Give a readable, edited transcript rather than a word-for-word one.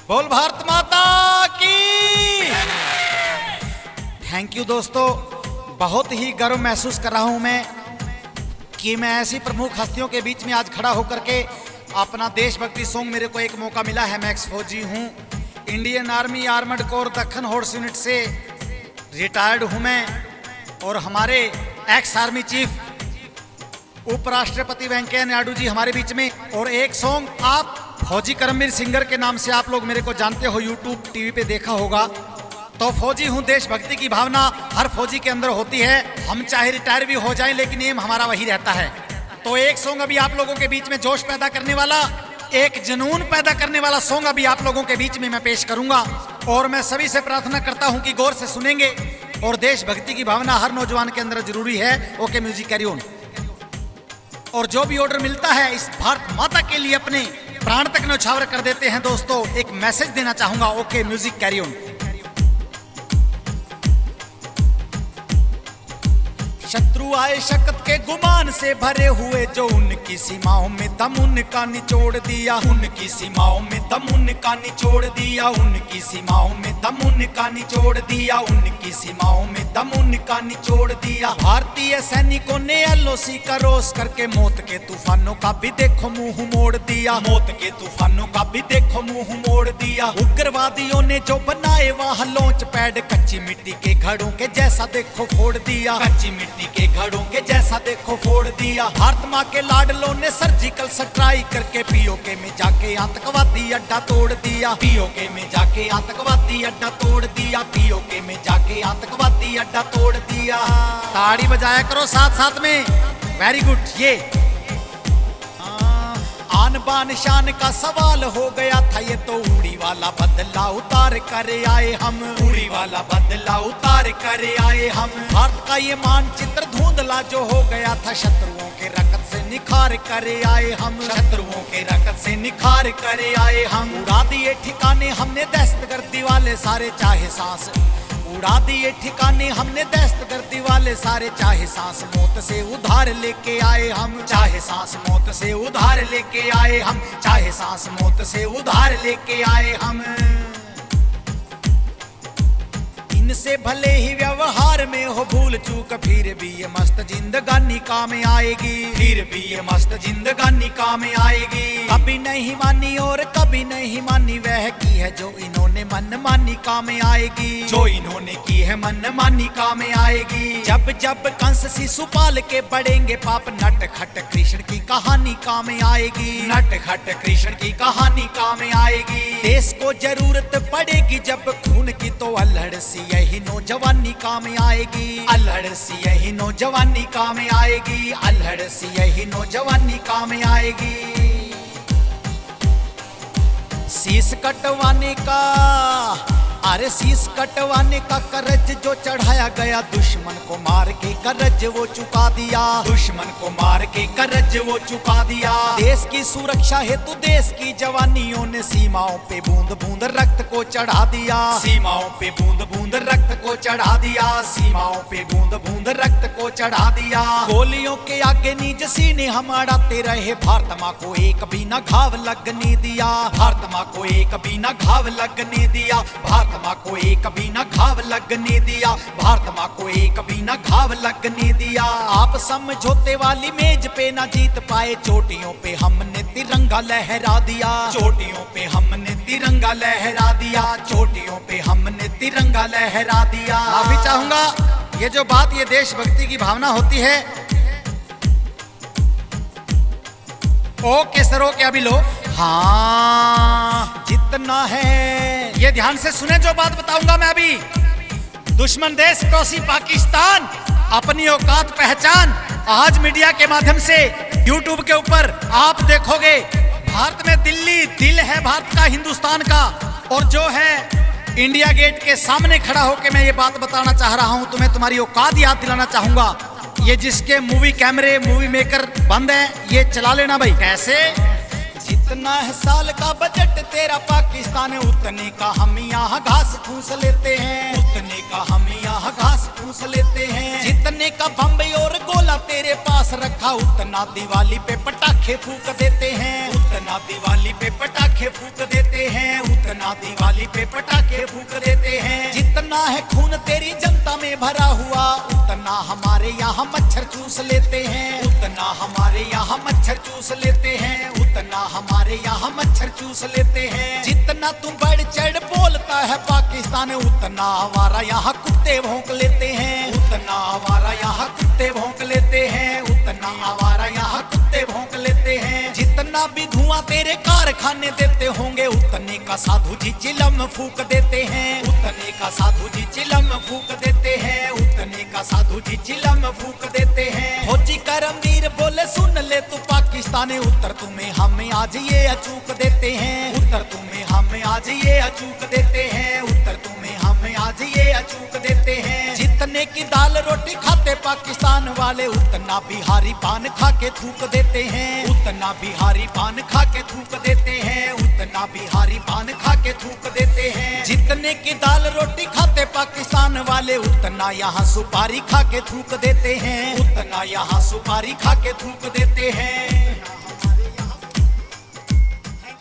बोल भारत माता की। थैंक यू दोस्तों, बहुत ही गर्व महसूस कर रहा हूं मैं कि मैं ऐसी प्रमुख हस्तियों के बीच में आज खड़ा होकर के अपना देशभक्ति सॉन्ग, मेरे को एक मौका मिला है। मैं एक्स फौजी हूं, Indian army armoured corps Deccan horse unit से रिटायर्ड हूं मैं, और हमारे एक्स आर्मी चीफ उपराष्ट्रपति वेंकैया नायडू जी हमारे बीच में। और एक सॉन्ग आप फौजी करमवीर सिंगर के नाम से आप लोग मेरे को जानते हो, यूट्यूब टीवी पे देखा होगा। तो फौजी हूं, देशभक्ति की भावना हर फौजी के अंदर होती है। हम चाहे रिटायर भी हो जाएं लेकिन एम हमारा वही रहता है। तो एक सॉन्ग अभी आप लोगों के बीच में जोश पैदा करने वाला, एक जुनून पैदा करने वाला सॉन्ग अभी आप लोगों के बीच में मैं पेश करूंगा। और मैं सभी से प्रार्थना करता हूं कि गौर से सुनेंगे, और देशभक्ति की भावना हर नौजवान के अंदर जरूरी है। Okay music carry on. और जो भी ऑर्डर मिलता है इस भारत माता के लिए अपने प्राण तक न्यौछावर कर देते हैं दोस्तों। एक मैसेज देना चाहूंगा। Okay music carry on. शत्रु आए शक्त के गुमान से भरे हुए, जो उनकी सीमाओं में दम उनका निचोड़ दिया, उनकी सीमाओं में दम उनका निचोड़ दिया, उनकी सीमाओं में दम उनका निचोड़ दिया, उनकी सीमाओं में दम उनका निचोड़ दिया। भारतीय सैनिकों ने एलओसी का रोस करके मौत के तूफानों का भी देखो मुंह मोड़ दिया, मौत के तूफानों का भी देखो मुंह मोड़ दिया। उग्रवादियों ने जो बनाए वहां लॉन्च पैड, कच्ची मिट्टी के घड़ों के जैसा देखो फोड़ दिया, कच्ची मिट्टी के घड़ों के जैसा देखो फोड़ दिया। भारत माँ के लाडलों ने सर्जिकल स्ट्राइक करके पीओके में जाके आतंकवादी अड्डा तोड़ दिया, पीओके में जाके आतंकवादी अड्डा तोड़ दिया, पीओके में जाके आतंकवादी अड्डा तोड़ दिया। ताड़ी बजाया करो साथ साथ में, वेरी गुड। ये आन बान शान का सवाल हो गया था, ये तो उड़ी वाला बदला उतार कर आए हम, उड़ी वाला बदला उतार कर आए हम। भारत का ये मानचित्र धुंधला जो हो गया था, शत्रुओं के रकत से निखार कर आए हम, शत्रुओं के रकत से निखार कर आए हम। उड़ा दिए ठिकाने हमने दहशतगर्दी वाले सारे, चाहे सांस उड़ा दिए ठिकाने हमने दहशतगर्दी वाले सारे, चाहे सांस मौत से उधार लेके आए हम, चाहे सांस मौत से उधार लेके आए हम, चाहे सांस मौत से उधार लेके आए हम। इनसे भले ही व्यवहार में हो भूल चूक, फिर भी ये मस्त जिंदगानी काम आएगी, फिर भी ये मस्त जिंदगानी काम आएगी। कभी नहीं मानी और कभी नहीं मानी वह की है जो इन्होंने मन मानी काम आएगी, जो इन्होंने की है मन मानी काम आएगी। जब जब कंस शिशुपाल के बढ़ेंगे पाप, नट खट कृष्ण की कहानी काम आएगी, नट खट कृष्ण की कहानी काम आएगी। देश को जरूरत पड़ेगी जब खून की, तो अल्हड़ सी यही नौजवानी काम आएगी, अल्हड़ सी यही नौजवानी काम आएगी, अल्हड़ सी यही नौजवानी काम आएगी। शीश कटवाने का, अरे शीश कटवाने का कर्ज जो चढ़ाया गया, दुश्मन को मार के कर्ज वो चुका दिया, दुश्मन को मार के कर्ज वो चुका दिया। देश की सुरक्षा हेतु देश की जवानियों ने सीमाओं पे बूंद बूंद रक्त को चढ़ा दिया, सीमाओं पे बूंद बूंद रक्त को चढ़ा दिया, सीमाओं पे बूंद बूंद रक्त को चढ़ा दिया। गोलियों के आगे निज सीने हम अड़ाते रहे, भारत माँ को एक भी न घाव लगने दिया, भारत माँ को एक भी न घाव लगने दिया, भारत माँ को एक भी न घाव लगने दिया, भारत माँ को एक भी न घाव लगने दिया। आप समझौते वाली मेज पे न जीत पाए, चोटियों पे हमने तिरंगा लहरा दिया, चोटियों पे हमने तिरंगा लहरा दिया, चोटियों पे हमने तिरंगा लहरा दिया। अभी चाहूंगा ये जो बात, ये देशभक्ति की भावना होती है। ओके सर, ओके अभी लो। हाँ जितना है, ये ध्यान से सुने जो बात बताऊंगा मैं अभी। दुश्मन देश पड़ोसी पाकिस्तान, अपनी औकात पहचान। आज मीडिया के माध्यम से यूट्यूब के ऊपर आप देखोगे, भारत में दिल्ली दिल है भारत का, हिंदुस्तान का। और जो है इंडिया गेट के सामने खड़ा होकर मैं ये बात बताना चाह रहा हूं, तुम्हें तुम्हारी औकात याद दिलाना चाहूंगा। ये जिसके मूवी कैमरे मूवी मेकर बंद है, ये चला लेना भाई। कैसे? जितना है साल का बजट तेरा पाकिस्तान, उतने का हम यहाँ घास फूस लेते हैं, उतने का हम यहाँ घास फूस लेते हैं। जितने का बम्बई और गोला तेरे पास रखा, उतना दिवाली पे पटाखे फूक देते हैं, उतना दिवाली पे पटाखे फूक देते हैं, उतना उतना दिवाली पे पटाखे फूक देते हैं। जितना है खून तेरी जनता में भरा हुआ, उतना हमारे यहाँ मच्छर चूस लेते हैं। उतना हमारे यहाँ मच्छर चूस लेते हैं। उतना हमारे यहाँ मच्छर चूस लेते हैं। जितना तुम बढ़ चढ़ बोलता है पाकिस्तान, उतना हमारा यहाँ कुत्ते भौंक लेते हैं। उतना हमारा यहाँ कुत्ते भौंक लेते हैं। उतना हमारा यहाँ कुत्ते भौंक लेते हैं। जितना भी धुआं तेरे कारखाने देते होंगे, उतने का साधु जी चिलम फूक देते हैं। उतने का साधु जी चिलम फूक देते हैं। उतने का साधु जी चिलम फूक देते हैं। फौजी करमवीर बोले सुन ले तू पाकिस्तानी, उत्तर तुम्हें हमें आज ये अचूक देते हैं। उत्तर तुम्हें हमें आज ये अचूक देते हैं। उत्तर तुम्हें हमें आज ये अचूक देते हैं। जितने की दाल रोटी खाते पाकिस्तान वाले, उतना बिहारी पान खा के थूक देते हैं। उतना बिहारी पान खा के थूक देते हैं। उतना बिहारी पान खा के थूक देते हैं। जितने की दाल रोटी खाते पाकिस्तान वाले, उतना यहाँ सुपारी खा के थूक देते हैं। उतना यहाँ सुपारी खा के थूक देते हैं।